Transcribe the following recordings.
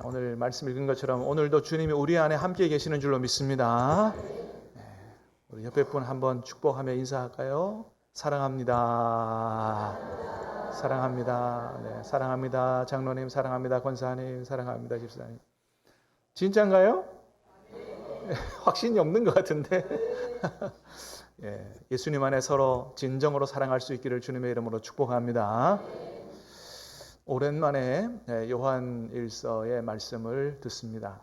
오늘 말씀 읽은 것처럼 오늘도 주님이 우리 안에 함께 계시는 줄로 믿습니다. 우리 옆에 분 한번 축복하며 인사할까요? 사랑합니다. 사랑합니다. 네, 사랑합니다. 장로님 사랑합니다. 권사님 사랑합니다. 집사님. 진짜인가요? 확신이 없는 것 같은데. 예수님 안에 서로 진정으로 사랑할 수 있기를 주님의 이름으로 축복합니다. 오랜만에 요한일서의 말씀을 듣습니다.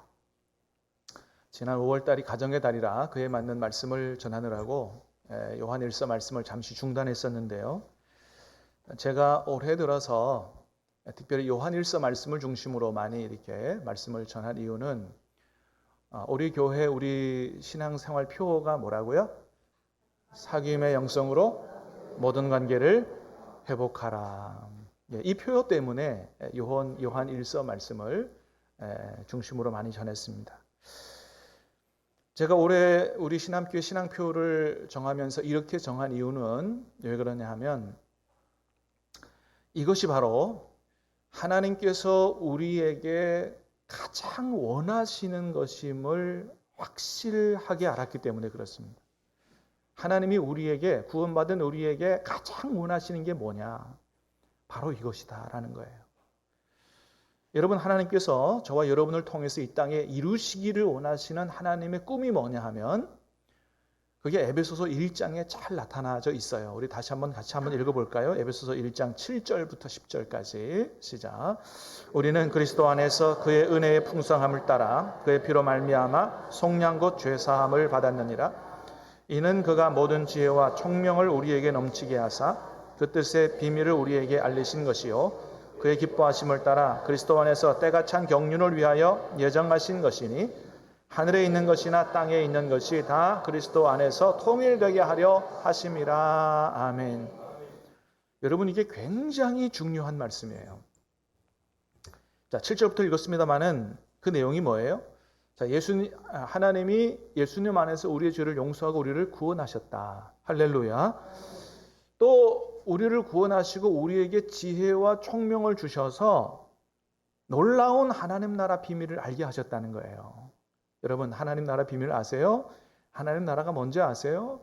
지난 5월달이 가정의 달이라 그에 맞는 말씀을 전하느라고 요한일서 말씀을 잠시 중단했었는데요. 제가 올해 들어서 특별히 요한일서 말씀을 중심으로 많이 이렇게 말씀을 전한 이유는 우리 교회 우리 신앙생활 표어가 뭐라고요? 사귐의 영성으로 모든 관계를 회복하라. 이 표어 때문에 요한일서 말씀을 중심으로 많이 전했습니다. 제가 올해 우리 신암교회 신앙표를 정하면서 이렇게 정한 이유는 왜 그러냐 하면 이것이 바로 하나님께서 우리에게 가장 원하시는 것임을 확실하게 알았기 때문에 그렇습니다. 하나님이 우리에게 구원받은 우리에게 가장 원하시는 게 뭐냐? 바로 이것이다 라는 거예요. 여러분, 하나님께서 저와 여러분을 통해서 이 땅에 이루시기를 원하시는 하나님의 꿈이 뭐냐 하면 그게 에베소서 1장에 잘 나타나져 있어요. 우리 다시 같이 한번 읽어볼까요? 에베소서 1장 7절부터 10절까지 시작. 우리는 그리스도 안에서 그의 은혜의 풍성함을 따라 그의 피로 말미암아 속량 곧 죄사함을 받았느니라. 이는 그가 모든 지혜와 총명을 우리에게 넘치게 하사 그 뜻의 비밀을 우리에게 알리신 것이요 그의 기뻐하심을 따라 그리스도 안에서 때가 찬 경륜을 위하여 예정하신 것이니 하늘에 있는 것이나 땅에 있는 것이 다 그리스도 안에서 통일되게 하려 하심이라. 아멘. 여러분, 이게 굉장히 중요한 말씀이에요. 자, 7절부터 읽었습니다마는 그 내용이 뭐예요? 자, 하나님이 예수님 안에서 우리의 죄를 용서하고 우리를 구원하셨다. 할렐루야. 또 우리를 구원하시고 우리에게 지혜와 총명을 주셔서 놀라운 하나님 나라 비밀을 알게 하셨다는 거예요. 여러분, 하나님 나라 비밀 아세요? 하나님 나라가 뭔지 아세요?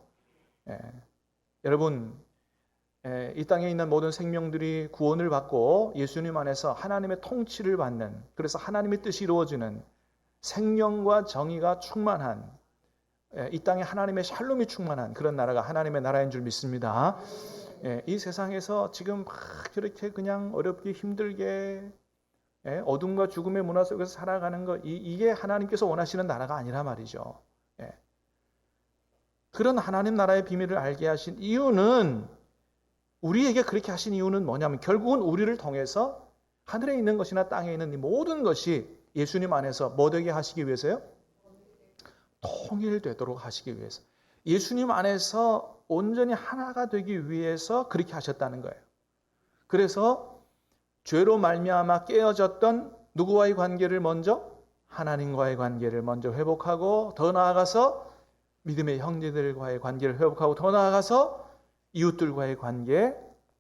여러분, 이 땅에 있는 모든 생명들이 구원을 받고 예수님 안에서 하나님의 통치를 받는, 그래서 하나님의 뜻이 이루어지는 생명과 정의가 충만한, 이 땅에 하나님의 샬롬이 충만한 그런 나라가 하나님의 나라인 줄 믿습니다. 이 세상에서 지금 막 그렇게 그냥 어렵게 힘들게 어둠과 죽음의 문화 속에서 살아가는 것, 이게 하나님께서 원하시는 나라가 아니라 말이죠. 그런 하나님 나라의 비밀을 알게 하신 이유는, 우리에게 그렇게 하신 이유는 뭐냐면 결국은 우리를 통해서 하늘에 있는 것이나 땅에 있는 이 모든 것이 예수님 안에서 뭐 되게 하시기 위해서요? 통일되도록 하시기 위해서. 예수님 안에서 온전히 하나가 되기 위해서 그렇게 하셨다는 거예요. 그래서 죄로 말미암아 깨어졌던 누구와의 관계를 먼저? 하나님과의 관계를 먼저 회복하고, 더 나아가서 믿음의 형제들과의 관계를 회복하고, 더 나아가서 이웃들과의 관계,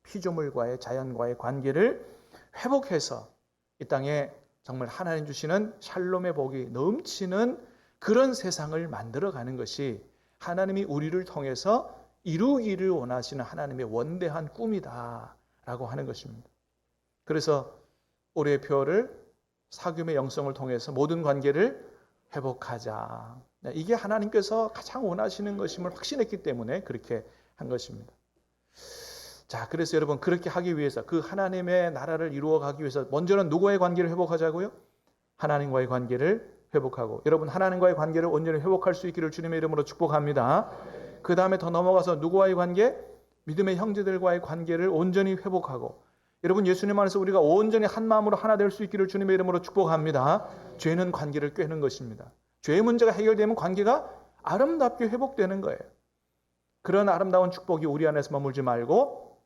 피조물과의 자연과의 관계를 회복해서 이 땅에 정말 하나님 주시는 샬롬의 복이 넘치는 그런 세상을 만들어가는 것이 하나님이 우리를 통해서 이루기를 원하시는 하나님의 원대한 꿈이다라고 하는 것입니다. 그래서 올해의 표어를 사귐의 영성을 통해서 모든 관계를 회복하자. 이게 하나님께서 가장 원하시는 것임을 확신했기 때문에 그렇게 한 것입니다. 자, 그래서 여러분, 그렇게 하기 위해서, 그 하나님의 나라를 이루어가기 위해서 먼저는 누구와의 관계를 회복하자고요? 하나님과의 관계를 회복하고, 여러분, 하나님과의 관계를 온전히 회복할 수 있기를 주님의 이름으로 축복합니다. 그 다음에 더 넘어가서 누구와의 관계? 믿음의 형제들과의 관계를 온전히 회복하고, 여러분, 예수님 안에서 우리가 온전히 한 마음으로 하나 될 수 있기를 주님의 이름으로 축복합니다. 죄는 관계를 꿰는 것입니다. 죄의 문제가 해결되면 관계가 아름답게 회복되는 거예요. 그런 아름다운 축복이 우리 안에서 머물지 말고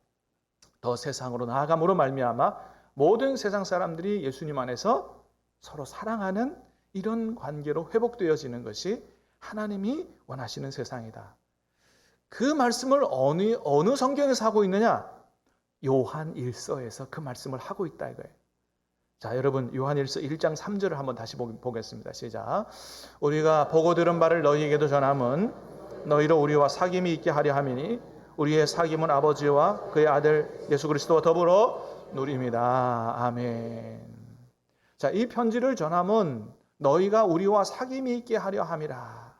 더 세상으로 나아감으로 말미암아 모든 세상 사람들이 예수님 안에서 서로 사랑하는 이런 관계로 회복되어지는 것이 하나님이 원하시는 세상이다. 그 말씀을 어느 성경에서 하고 있느냐? 요한 1서에서 그 말씀을 하고 있다 이거예요. 자, 여러분 요한일서 1장 3절을 한번 다시 보겠습니다. 시작. 우리가 보고 들은 바를 너희에게도 전함은 너희로 우리와 사귐이 있게 하려 함이니 우리의 사귐은 아버지와 그의 아들 예수 그리스도와 더불어 누립니다. 아멘. 자, 이 편지를 전함은 너희가 우리와 사귐이 있게 하려 함이라.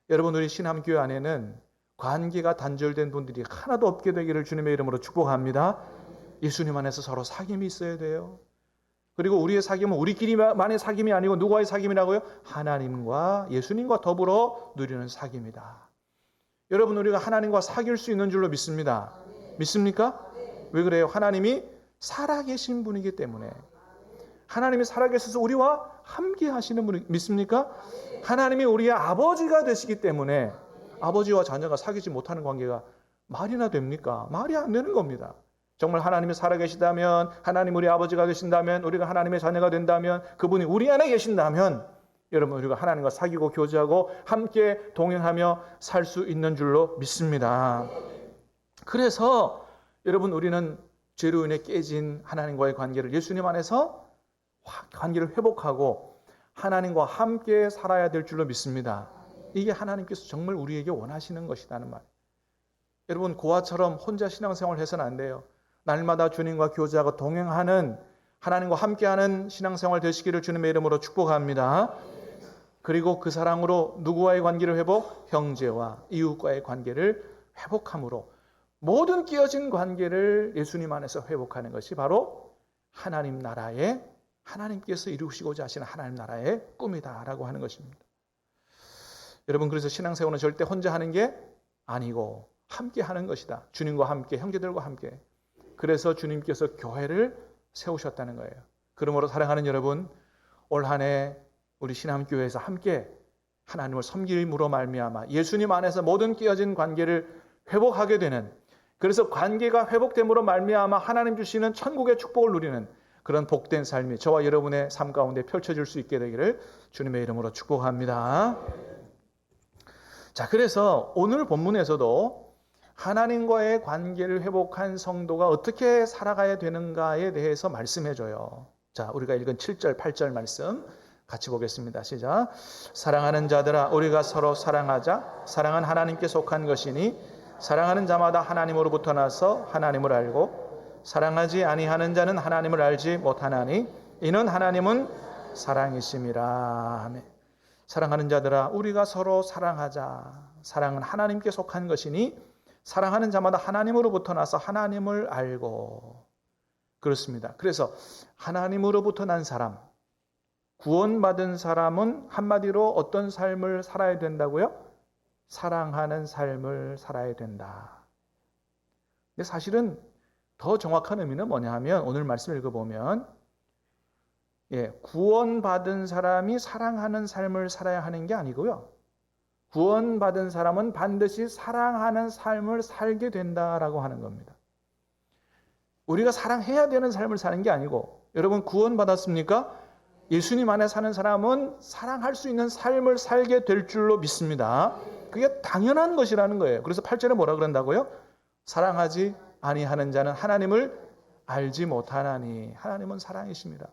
여러분, 우리 신함교회 안에는 관계가 단절된 분들이 하나도 없게 되기를 주님의 이름으로 축복합니다. 예수님 안에서 서로 사귐이 있어야 돼요. 그리고 우리의 사귐은 우리끼리만의 사귐이 아니고 누구와의 사귐이라고요? 하나님과 예수님과 더불어 누리는 사귐이다. 여러분, 우리가 하나님과 사귈 수 있는 줄로 믿습니다. 믿습니까? 왜 그래요? 하나님이 살아계신 분이기 때문에. 하나님이 살아계셔서 우리와 함께 하시는 분이 믿습니까? 하나님이 우리의 아버지가 되시기 때문에 아버지와 자녀가 사귀지 못하는 관계가 말이나 됩니까? 말이 안 되는 겁니다. 정말 하나님이 살아계시다면, 하나님 우리 아버지가 되신다면, 우리가 하나님의 자녀가 된다면, 그분이 우리 안에 계신다면 여러분, 우리가 하나님과 사귀고 교제하고 함께 동행하며 살 수 있는 줄로 믿습니다. 그래서 여러분, 우리는 죄로 인해 깨진 하나님과의 관계를 예수님 안에서 관계를 회복하고 하나님과 함께 살아야 될 줄로 믿습니다. 이게 하나님께서 정말 우리에게 원하시는 것이라는 말. 여러분, 고아처럼 혼자 신앙생활을 해서는 안 돼요. 날마다 주님과 교제하고 동행하는, 하나님과 함께하는 신앙생활 되시기를 주님의 이름으로 축복합니다. 그리고 그 사랑으로 누구와의 관계를 회복? 형제와 이웃과의 관계를 회복함으로 모든 깨어진 관계를 예수님 안에서 회복하는 것이 바로 하나님 나라의, 하나님께서 이루시고자 하시는 하나님 나라의 꿈이다라고 하는 것입니다. 여러분, 그래서 신앙생활은 절대 혼자 하는 게 아니고 함께 하는 것이다. 주님과 함께, 형제들과 함께. 그래서 주님께서 교회를 세우셨다는 거예요. 그러므로 사랑하는 여러분, 올 한 해 우리 신함교회에서 함께 하나님을 섬김으로 말미암아 예수님 안에서 모든 깨어진 관계를 회복하게 되는, 그래서 관계가 회복됨으로 말미암아 하나님 주시는 천국의 축복을 누리는 그런 복된 삶이 저와 여러분의 삶 가운데 펼쳐질 수 있게 되기를 주님의 이름으로 축복합니다. 자, 그래서 오늘 본문에서도 하나님과의 관계를 회복한 성도가 어떻게 살아가야 되는가에 대해서 말씀해줘요. 자, 우리가 읽은 7절, 8절 말씀 같이 보겠습니다. 시작. 사랑하는 자들아, 우리가 서로 사랑하자. 사랑은 하나님께 속한 것이니 사랑하는 자마다 하나님으로부터 나서 하나님을 알고 사랑하지 아니하는 자는 하나님을 알지 못하나니 이는 하나님은 사랑이심이라. 아멘. 사랑하는 자들아, 우리가 서로 사랑하자. 사랑은 하나님께 속한 것이니 사랑하는 자마다 하나님으로부터 나서 하나님을 알고. 그렇습니다. 그래서 하나님으로부터 난 사람, 구원받은 사람은 한마디로 어떤 삶을 살아야 된다고요? 사랑하는 삶을 살아야 된다. 근데 사실은 더 정확한 의미는 뭐냐 하면 오늘 말씀 읽어보면 구원받은 사람이 사랑하는 삶을 살아야 하는 게 아니고요. 구원받은 사람은 반드시 사랑하는 삶을 살게 된다라고 하는 겁니다. 우리가 사랑해야 되는 삶을 사는 게 아니고, 여러분 구원받았습니까? 예수님 안에 사는 사람은 사랑할 수 있는 삶을 살게 될 줄로 믿습니다. 그게 당연한 것이라는 거예요. 그래서 8절에 뭐라 그런다고요? 사랑하지 아니하는 자는 하나님을 알지 못하나니. 하나님은 사랑이십니다.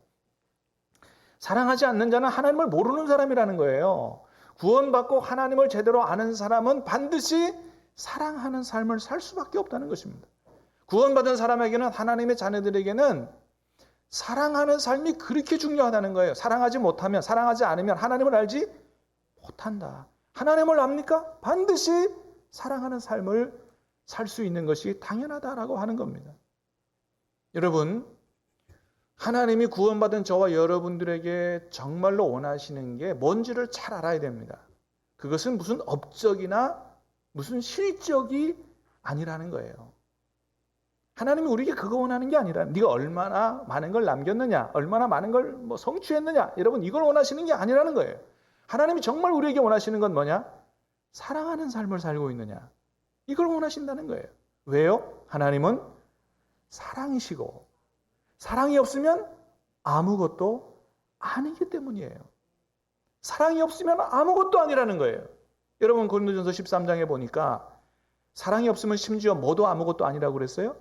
사랑하지 않는 자는 하나님을 모르는 사람이라는 거예요. 구원받고 하나님을 제대로 아는 사람은 반드시 사랑하는 삶을 살 수밖에 없다는 것입니다. 구원받은 사람에게는, 하나님의 자녀들에게는 사랑하는 삶이 그렇게 중요하다는 거예요. 사랑하지 못하면, 사랑하지 않으면 하나님을 알지 못한다. 하나님을 압니까? 반드시 사랑하는 삶을 살 수 있는 것이 당연하다라고 하는 겁니다. 여러분, 하나님이 구원받은 저와 여러분들에게 정말로 원하시는 게 뭔지를 잘 알아야 됩니다. 그것은 무슨 업적이나 무슨 실적이 아니라는 거예요. 하나님이 우리에게 그거 원하는 게 아니라 네가 얼마나 많은 걸 남겼느냐, 얼마나 많은 걸 성취했느냐, 여러분 이걸 원하시는 게 아니라는 거예요. 하나님이 정말 우리에게 원하시는 건 뭐냐? 사랑하는 삶을 살고 있느냐, 이걸 원하신다는 거예요. 왜요? 하나님은 사랑이시고 사랑이 없으면 아무것도 아니기 때문이에요. 사랑이 없으면 아무것도 아니라는 거예요. 여러분 고린도전서 13장에 보니까 사랑이 없으면 심지어 뭐도 아무것도 아니라고 그랬어요?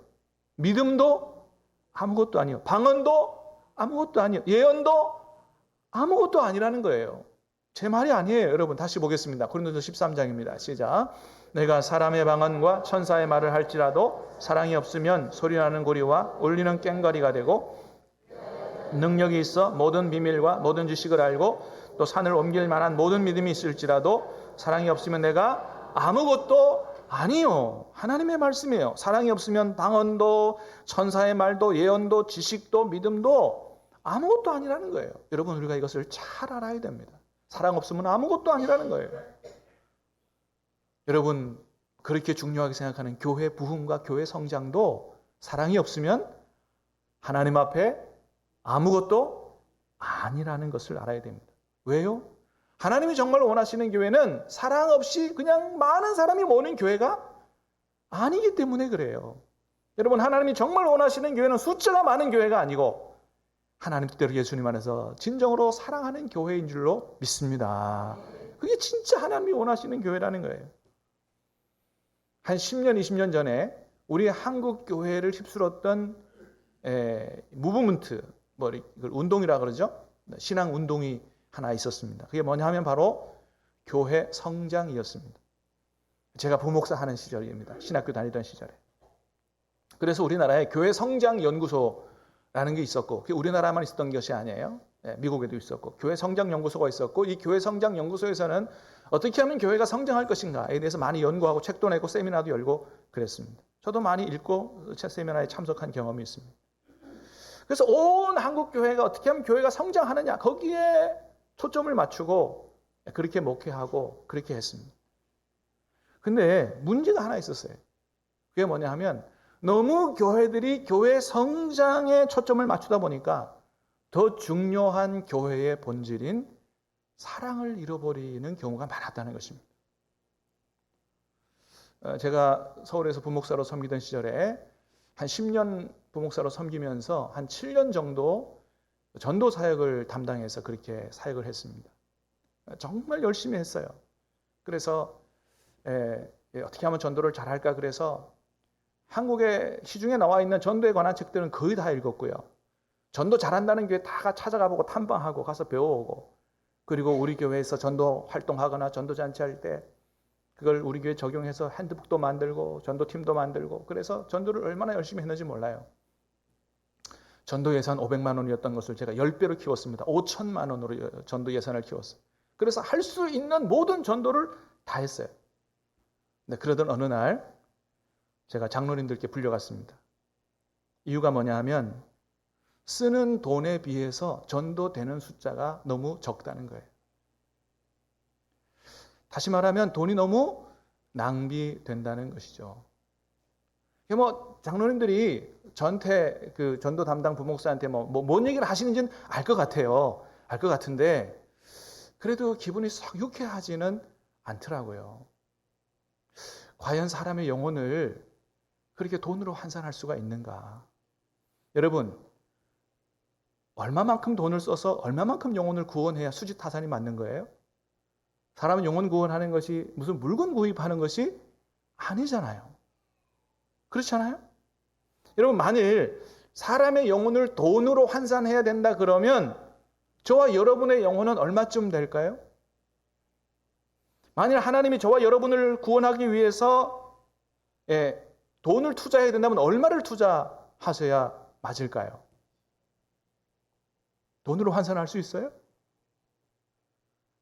믿음도 아무것도 아니요. 방언도 아무것도 아니에요. 예언도 아무것도 아니라는 거예요. 제 말이 아니에요. 여러분 다시 보겠습니다. 고린도서 13장입니다. 시작. 내가 사람의 방언과 천사의 말을 할지라도 사랑이 없으면 소리나는 고리와 울리는 꽹과리가 되고, 능력이 있어 모든 비밀과 모든 지식을 알고 또 산을 옮길 만한 모든 믿음이 있을지라도 사랑이 없으면 내가 아무것도 아니요. 하나님의 말씀이에요. 사랑이 없으면 방언도 천사의 말도 예언도 지식도 믿음도 아무것도 아니라는 거예요. 여러분 우리가 이것을 잘 알아야 됩니다. 사랑 없으면 아무것도 아니라는 거예요. 여러분 그렇게 중요하게 생각하는 교회 부흥과 교회 성장도 사랑이 없으면 하나님 앞에 아무것도 아니라는 것을 알아야 됩니다. 왜요? 하나님이 정말 원하시는 교회는 사랑 없이 그냥 많은 사람이 모이는 교회가 아니기 때문에 그래요. 여러분 하나님이 정말 원하시는 교회는 숫자가 많은 교회가 아니고 하나님 뜻대로 예수님 안에서 진정으로 사랑하는 교회인 줄로 믿습니다. 그게 진짜 하나님이 원하시는 교회라는 거예요. 한 10년, 20년 전에 우리 한국 교회를 휩쓸었던 무브먼트, 이걸 운동이라 그러죠. 신앙 운동이 하나 있었습니다. 그게 뭐냐 하면 바로 교회 성장이었습니다. 제가 부목사 하는 시절입니다. 신학교 다니던 시절에. 그래서 우리나라에 교회 성장 연구소라는 게 있었고, 그게 우리나라만 있었던 것이 아니에요. 미국에도 있었고, 교회 성장 연구소가 있었고, 이 교회 성장 연구소에서는 어떻게 하면 교회가 성장할 것인가에 대해서 많이 연구하고 책도 내고 세미나도 열고 그랬습니다. 저도 많이 읽고 책 세미나에 참석한 경험이 있습니다. 그래서 온 한국 교회가 어떻게 하면 교회가 성장하느냐, 거기에 초점을 맞추고 그렇게 목회하고 그렇게 했습니다. 근데 문제가 하나 있었어요. 그게 뭐냐 하면 너무 교회들이 교회 성장에 초점을 맞추다 보니까 더 중요한 교회의 본질인 사랑을 잃어버리는 경우가 많았다는 것입니다. 제가 서울에서 부목사로 섬기던 시절에 한 10년 부목사로 섬기면서 한 7년 정도 전도 사역을 담당해서 그렇게 사역을 했습니다. 정말 열심히 했어요. 그래서 어떻게 하면 전도를 잘할까 그래서 한국의 시중에 나와 있는 전도에 관한 책들은 거의 다 읽었고요. 전도 잘한다는 교회 다 찾아가보고 탐방하고 가서 배워오고, 그리고 우리 교회에서 전도 활동하거나 전도 잔치할 때 그걸 우리 교회에 적용해서 핸드북도 만들고 전도팀도 만들고, 그래서 전도를 얼마나 열심히 했는지 몰라요. 전도 예산 500만 원이었던 것을 제가 10배로 키웠습니다. 5천만 원으로 전도 예산을 키웠어요. 그래서 할 수 있는 모든 전도를 다 했어요. 네, 그러던 어느 날 제가 장로님들께 불려갔습니다. 이유가 뭐냐 하면 쓰는 돈에 비해서 전도되는 숫자가 너무 적다는 거예요. 다시 말하면 돈이 너무 낭비된다는 것이죠. 장로님들이 전태 전도 담당 부목사한테 뭔 얘기를 하시는지는 알 것 같아요. 알 것 같은데 그래도 기분이 썩 유쾌하지는 않더라고요. 과연 사람의 영혼을 그렇게 돈으로 환산할 수가 있는가? 여러분, 얼마만큼 돈을 써서 얼마만큼 영혼을 구원해야 수지타산이 맞는 거예요? 사람은 영혼 구원하는 것이 무슨 물건 구입하는 것이 아니잖아요. 그렇잖아요? 여러분, 만일 사람의 영혼을 돈으로 환산해야 된다 그러면 저와 여러분의 영혼은 얼마쯤 될까요? 만일 하나님이 저와 여러분을 구원하기 위해서 돈을 투자해야 된다면 얼마를 투자하셔야 맞을까요? 돈으로 환산할 수 있어요?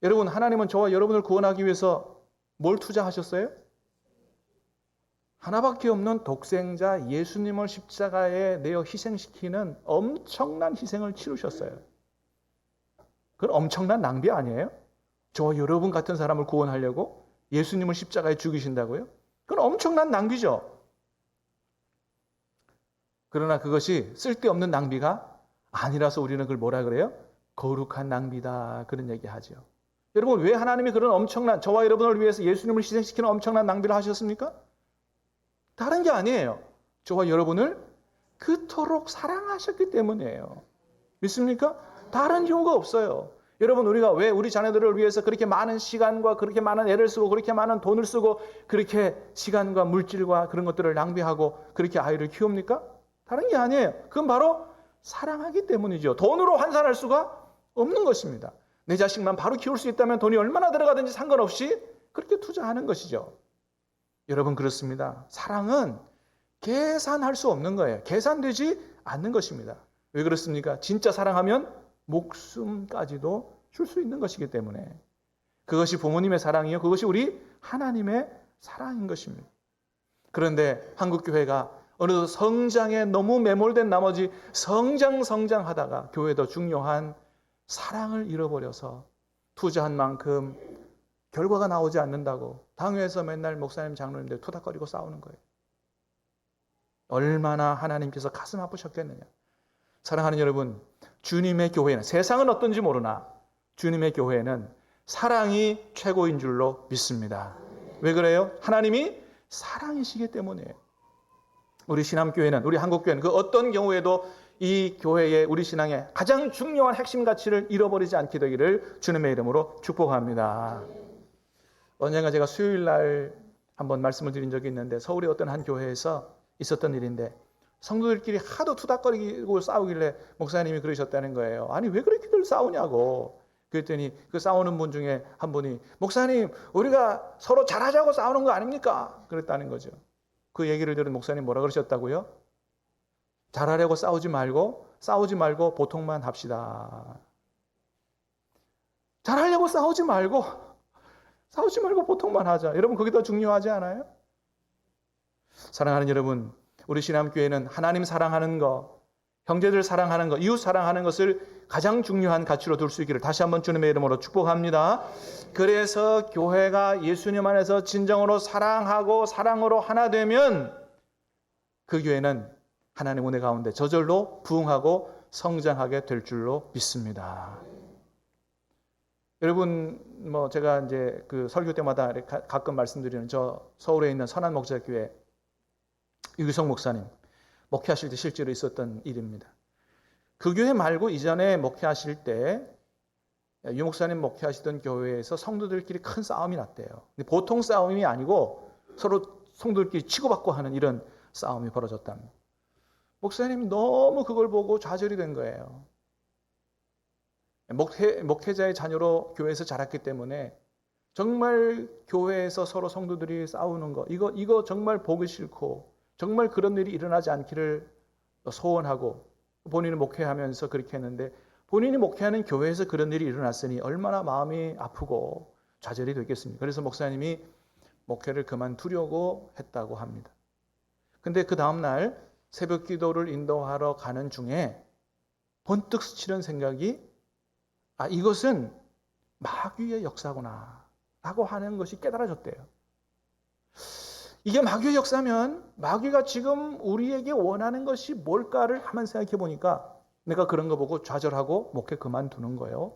여러분, 하나님은 저와 여러분을 구원하기 위해서 뭘 투자하셨어요? 하나밖에 없는 독생자 예수님을 십자가에 내어 희생시키는 엄청난 희생을 치르셨어요. 그건 엄청난 낭비 아니에요? 저와 여러분 같은 사람을 구원하려고 예수님을 십자가에 죽이신다고요? 그건 엄청난 낭비죠. 그러나 그것이 쓸데없는 낭비가 아니라서 우리는 그걸 뭐라 그래요? 거룩한 낭비다, 그런 얘기하죠. 여러분, 왜 하나님이 그런 엄청난, 저와 여러분을 위해서 예수님을 희생시키는 엄청난 낭비를 하셨습니까? 다른 게 아니에요. 저와 여러분을 그토록 사랑하셨기 때문이에요. 믿습니까? 다른 이유가 없어요. 여러분, 우리가 왜 우리 자녀들을 위해서 그렇게 많은 시간과 그렇게 많은 애를 쓰고 그렇게 많은 돈을 쓰고 그렇게 시간과 물질과 그런 것들을 낭비하고 그렇게 아이를 키웁니까? 다른 게 아니에요. 그건 바로 사랑하기 때문이죠. 돈으로 환산할 수가 없는 것입니다. 내 자식만 바로 키울 수 있다면 돈이 얼마나 들어가든지 상관없이 그렇게 투자하는 것이죠. 여러분, 그렇습니다. 사랑은 계산할 수 없는 거예요. 계산되지 않는 것입니다. 왜 그렇습니까? 진짜 사랑하면 목숨까지도 줄 수 있는 것이기 때문에. 그것이 부모님의 사랑이요, 그것이 우리 하나님의 사랑인 것입니다. 그런데 한국교회가 어느덧 성장에 너무 매몰된 나머지 성장하다가 교회도 중요한 사랑을 잃어버려서 투자한 만큼 결과가 나오지 않는다고 당회에서 맨날 목사님, 장로님들 토닥거리고 싸우는 거예요. 얼마나 하나님께서 가슴 아프셨겠느냐. 사랑하는 여러분, 주님의 교회는, 세상은 어떤지 모르나 주님의 교회는 사랑이 최고인 줄로 믿습니다. 왜 그래요? 하나님이 사랑이시기 때문이에요. 우리 신함교회는, 우리 한국교회는 그 어떤 경우에도 이 교회의, 우리 신앙의 가장 중요한 핵심 가치를 잃어버리지 않게 되기를 주님의 이름으로 축복합니다. 언젠가 제가 수요일 날 한번 말씀을 드린 적이 있는데, 서울의 어떤 한 교회에서 있었던 일인데 성도들끼리 하도 투닥거리고 싸우길래 목사님이 그러셨다는 거예요. 아니, 왜 그렇게들 싸우냐고. 그랬더니 그 싸우는 분 중에 한 분이, 목사님, 우리가 서로 잘하자고 싸우는 거 아닙니까? 그랬다는 거죠. 그 얘기를 들은 목사님 뭐라 그러셨다고요? 잘하려고 싸우지 말고 보통만 합시다. 잘하려고 싸우지 말고 보통만 하자. 여러분, 그게 더 중요하지 않아요? 사랑하는 여러분, 우리 신함교회는 하나님 사랑하는 것, 형제들 사랑하는 것, 이웃 사랑하는 것을 가장 중요한 가치로 둘 수 있기를 다시 한번 주님의 이름으로 축복합니다. 그래서 교회가 예수님 안에서 진정으로 사랑하고 사랑으로 하나 되면 그 교회는 하나님의 은혜 가운데 저절로 부흥하고 성장하게 될 줄로 믿습니다. 여러분, 제가 이제 그 설교 때마다 가끔 말씀드리는 저 서울에 있는 선한 목자교회 유기성 목사님 목회하실 때 실제로 있었던 일입니다. 그 교회 말고 이전에 목회하실 때 유 목사님 목회하시던 교회에서 성도들끼리 큰 싸움이 났대요. 근데 보통 싸움이 아니고 서로 성도들끼리 치고받고 하는 이런 싸움이 벌어졌답니다. 목사님이 너무 그걸 보고 좌절이 된 거예요. 목회자의 자녀로 교회에서 자랐기 때문에 정말 교회에서 서로 성도들이 싸우는 거, 이거 정말 보기 싫고 정말 그런 일이 일어나지 않기를 소원하고, 본인은 목회하면서 그렇게 했는데 본인이 목회하는 교회에서 그런 일이 일어났으니 얼마나 마음이 아프고 좌절이 됐겠습니까? 그래서 목사님이 목회를 그만두려고 했다고 합니다. 근데 그 다음날 새벽 기도를 인도하러 가는 중에 번뜩 스치는 생각이, 이것은 마귀의 역사구나 라고 하는 것이 깨달아졌대요. 이게 마귀의 역사면 마귀가 지금 우리에게 원하는 것이 뭘까를 한번 생각해 보니까 내가 그런 거 보고 좌절하고 목회 그만두는 거예요.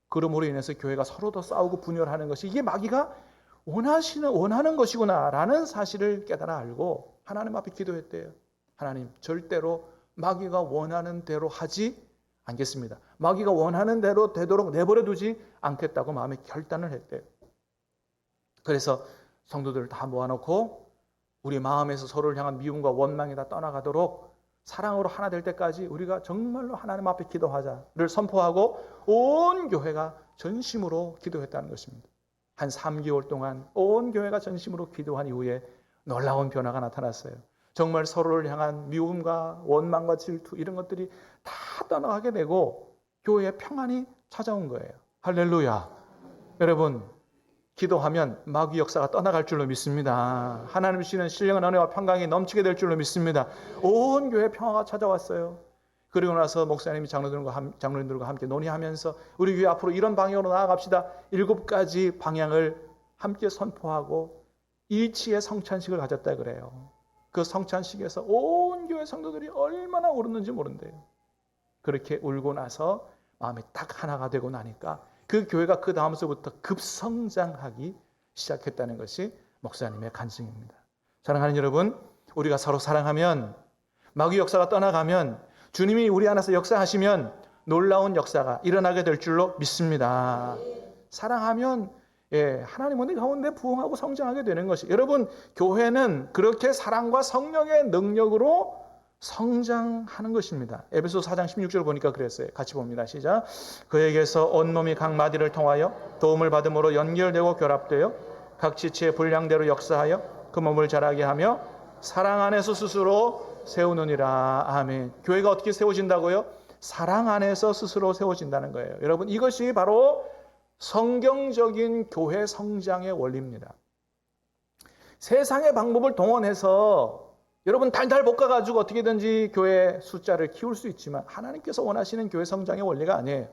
그러므로 인해서 교회가 서로 더 싸우고 분열하는 것이 이게 마귀가 원하는 것이구나 라는 사실을 깨달아 알고 하나님 앞에 기도했대요. 하나님, 절대로 마귀가 원하는 대로 하지 않겠습니다. 마귀가 원하는 대로 되도록 내버려 두지 않겠다고 마음에 결단을 했대요. 그래서 성도들을 다 모아놓고 우리 마음에서 서로를 향한 미움과 원망이 다 떠나가도록 사랑으로 하나 될 때까지 우리가 정말로 하나님 앞에 기도하자를 선포하고 온 교회가 전심으로 기도했다는 것입니다. 한 3개월 동안 온 교회가 전심으로 기도한 이후에 놀라운 변화가 나타났어요. 정말 서로를 향한 미움과 원망과 질투 이런 것들이 다 떠나가게 되고 교회에 평안이 찾아온 거예요. 할렐루야. 여러분, 기도하면 마귀 역사가 떠나갈 줄로 믿습니다. 하나님 주시는 신령한 은혜와 평강이 넘치게 될 줄로 믿습니다. 온 교회 평화가 찾아왔어요. 그리고 나서 목사님이 장로님들과 함께 논의하면서 우리 교회 앞으로 이런 방향으로 나아갑시다. 7가지 방향을 함께 선포하고 일치의 성찬식을 가졌다 그래요. 그 성찬식에서 온 교회 성도들이 얼마나 울었는지 모른대요. 그렇게 울고 나서 마음이 딱 하나가 되고 나니까 그 교회가 그 다음서부터 급성장하기 시작했다는 것이 목사님의 간증입니다. 사랑하는 여러분, 우리가 서로 사랑하면, 마귀 역사가 떠나가면, 주님이 우리 안에서 역사하시면 놀라운 역사가 일어나게 될 줄로 믿습니다. 사랑하면 하나님 은혜 가운데 부흥하고 성장하게 되는 것이, 여러분, 교회는 그렇게 사랑과 성령의 능력으로 성장하는 것입니다. 에베소서 4장 16절 보니까 그랬어요. 같이 봅니다. 시작. 그에게서 온몸이 각 마디를 통하여 도움을 받음으로 연결되고 결합되어 각 지체의 분량대로 역사하여 그 몸을 자라게 하며 사랑 안에서 스스로 세우느니라. 아멘. 교회가 어떻게 세워진다고요? 사랑 안에서 스스로 세워진다는 거예요. 여러분, 이것이 바로 성경적인 교회 성장의 원리입니다. 세상의 방법을 동원해서 여러분 달달 볶아가지고 어떻게든지 교회 숫자를 키울 수 있지만 하나님께서 원하시는 교회 성장의 원리가 아니에요.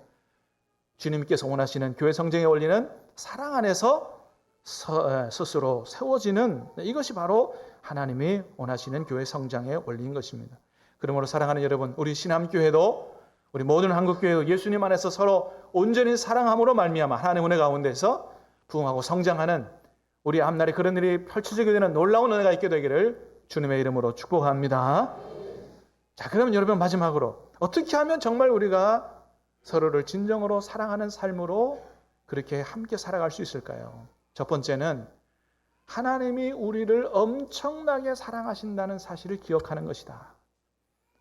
주님께서 원하시는 교회 성장의 원리는 사랑 안에서 스스로 세워지는, 이것이 바로 하나님이 원하시는 교회 성장의 원리인 것입니다. 그러므로 사랑하는 여러분, 우리 신함교회도 우리 모든 한국교회도 예수님 안에서 서로 온전히 사랑함으로 말미암아 하나님의 은혜 가운데서 부흥하고 성장하는 우리 앞날에 그런 일이 펼쳐지게 되는 놀라운 은혜가 있게 되기를 주님의 이름으로 축복합니다. 자, 그러면 여러분 마지막으로 어떻게 하면 정말 우리가 서로를 진정으로 사랑하는 삶으로 그렇게 함께 살아갈 수 있을까요? 첫 번째는 하나님이 우리를 엄청나게 사랑하신다는 사실을 기억하는 것이다.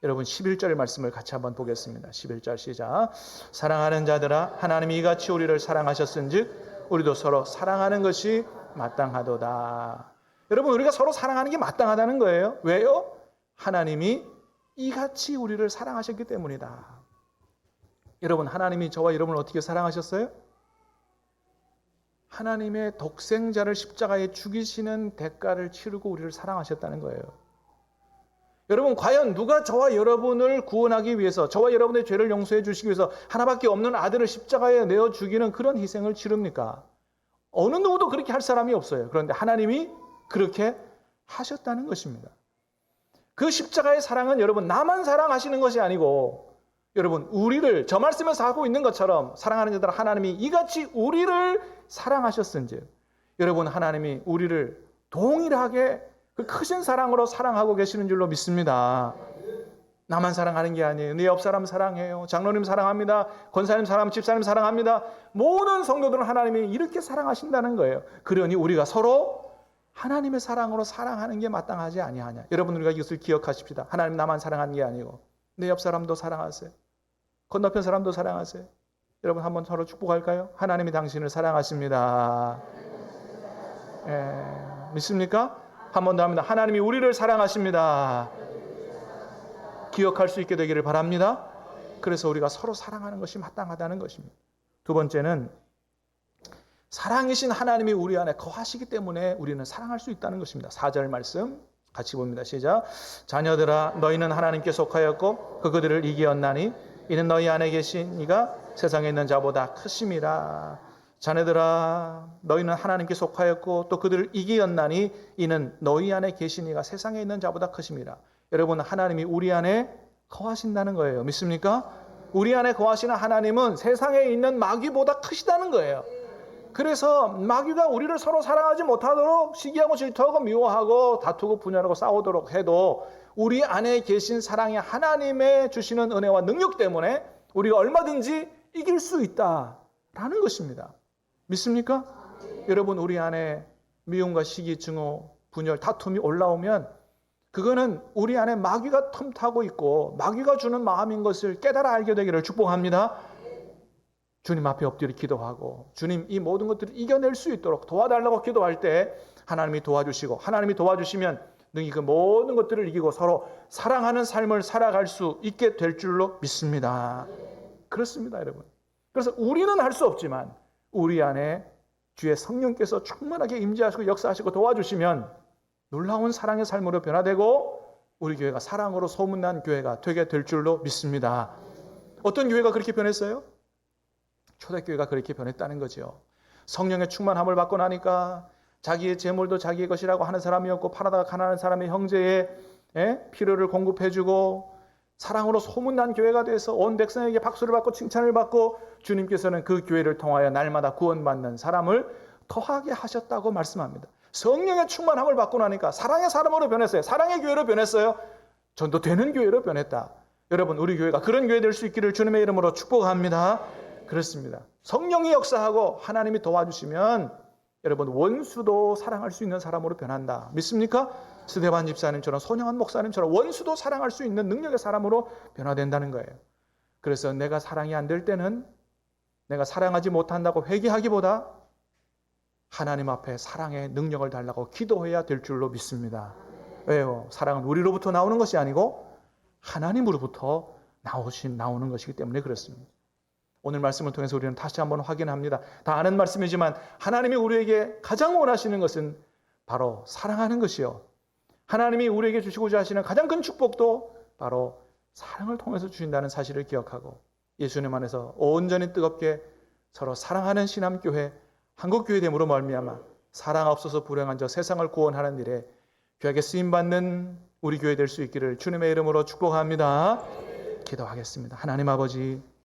여러분 11절 말씀을 같이 한번 보겠습니다. 11절 시작. 사랑하는 자들아 하나님이 이같이 우리를 사랑하셨은즉 우리도 서로 사랑하는 것이 마땅하도다. 여러분, 우리가 서로 사랑하는 게 마땅하다는 거예요. 왜요? 하나님이 이같이 우리를 사랑하셨기 때문이다. 여러분, 하나님이 저와 여러분을 어떻게 사랑하셨어요? 하나님의 독생자를 십자가에 죽이시는 대가를 치르고 우리를 사랑하셨다는 거예요. 여러분, 과연 누가 저와 여러분을 구원하기 위해서, 저와 여러분의 죄를 용서해 주시기 위해서 하나밖에 없는 아들을 십자가에 내어 죽이는 그런 희생을 치릅니까? 어느 누구도 그렇게 할 사람이 없어요. 그런데 하나님이 그렇게 하셨다는 것입니다. 그 십자가의 사랑은 여러분 나만 사랑하시는 것이 아니고 여러분 우리를 저 말씀에서 하고 있는 것처럼 사랑하는 자들 하나님이 이같이 우리를 사랑하셨은즉 여러분 하나님이 우리를 동일하게 그 크신 사랑으로 사랑하고 계시는 줄로 믿습니다. 나만 사랑하는 게 아니에요. 네 옆 사람 사랑해요. 장로님 사랑합니다. 권사님 사랑합니다. 집사님 사랑합니다. 모든 성도들은 하나님이 이렇게 사랑하신다는 거예요. 그러니 우리가 서로 하나님의 사랑으로 사랑하는 게 마땅하지 아니하냐. 여러분 우리가 이것을 기억하십시다. 하나님 나만 사랑하는 게 아니고 내 옆 사람도 사랑하세요. 건너편 사람도 사랑하세요. 여러분 한번 서로 축복할까요? 하나님이 당신을 사랑하십니다. 믿습니까? 한 번 더 합니다. 하나님이 우리를 사랑하십니다. 기억할 수 있게 되기를 바랍니다. 그래서 우리가 서로 사랑하는 것이 마땅하다는 것입니다. 두 번째는 사랑이신 하나님이 우리 안에 거하시기 때문에 우리는 사랑할 수 있다는 것입니다. 4절 말씀 같이 봅니다. 시작. 자녀들아 너희는 하나님께 속하였고 그들을 이기었나니 이는 너희 안에 계신 이가 세상에 있는 자보다 크심이라. 자녀들아 너희는 하나님께 속하였고 또 그들을 이기었나니 이는 너희 안에 계신 이가 세상에 있는 자보다 크심이라. 여러분 하나님이 우리 안에 거하신다는 거예요. 믿습니까? 우리 안에 거하시는 하나님은 세상에 있는 마귀보다 크시다는 거예요. 그래서 마귀가 우리를 서로 사랑하지 못하도록 시기하고 질투하고 미워하고 다투고 분열하고 싸우도록 해도 우리 안에 계신 사랑의 하나님의 주시는 은혜와 능력 때문에 우리가 얼마든지 이길 수 있다라는 것입니다. 믿습니까? 여러분 우리 안에 미움과 시기, 증오, 분열, 다툼이 올라오면 그거는 우리 안에 마귀가 틈타고 있고 마귀가 주는 마음인 것을 깨달아 알게 되기를 축복합니다. 주님 앞에 엎드려 기도하고 주님 이 모든 것들을 이겨낼 수 있도록 도와달라고 기도할 때 하나님이 도와주시고 하나님이 도와주시면 능히 그 모든 것들을 이기고 서로 사랑하는 삶을 살아갈 수 있게 될 줄로 믿습니다. 그렇습니다, 여러분. 그래서 우리는 할 수 없지만 우리 안에 주의 성령께서 충만하게 임재하시고 역사하시고 도와주시면 놀라운 사랑의 삶으로 변화되고 우리 교회가 사랑으로 소문난 교회가 되게 될 줄로 믿습니다. 어떤 교회가 그렇게 변했어요? 초대교회가 그렇게 변했다는 거죠. 성령의 충만함을 받고 나니까 자기의 재물도 자기의 것이라고 하는 사람이 없고 팔아다가 가난한 사람의 형제의 필요를 공급해주고 사랑으로 소문난 교회가 돼서 온 백성에게 박수를 받고 칭찬을 받고 주님께서는 그 교회를 통하여 날마다 구원받는 사람을 더하게 하셨다고 말씀합니다. 성령의 충만함을 받고 나니까 사랑의 사람으로 변했어요. 사랑의 교회로 변했어요. 전도되는 교회로 변했다. 여러분 우리 교회가 그런 교회 될 수 있기를 주님의 이름으로 축복합니다. 그렇습니다. 성령이 역사하고 하나님이 도와주시면 여러분 원수도 사랑할 수 있는 사람으로 변한다. 믿습니까? 스데반 집사님처럼, 손영한 목사님처럼 원수도 사랑할 수 있는 능력의 사람으로 변화된다는 거예요. 그래서 내가 사랑이 안 될 때는 내가 사랑하지 못한다고 회개하기보다 하나님 앞에 사랑의 능력을 달라고 기도해야 될 줄로 믿습니다. 왜요? 사랑은 우리로부터 나오는 것이 아니고 하나님으로부터 나오는 것이기 때문에 그렇습니다. 오늘 말씀을 통해서 우리는 다시 한번 확인합니다. 다 아는 말씀이지만 하나님이 우리에게 가장 원하시는 것은 바로 사랑하는 것이요, 하나님이 우리에게 주시고자 하시는 가장 큰 축복도 바로 사랑을 통해서 주신다는 사실을 기억하고 예수님 안에서 온전히 뜨겁게 서로 사랑하는 신함교회, 한국교회 됨으로 말미암아 사랑 없어서 불행한 저 세상을 구원하는 일에 귀하게 쓰임받는 우리 교회 될 수 있기를 주님의 이름으로 축복합니다. 기도하겠습니다. 하나님 아버지,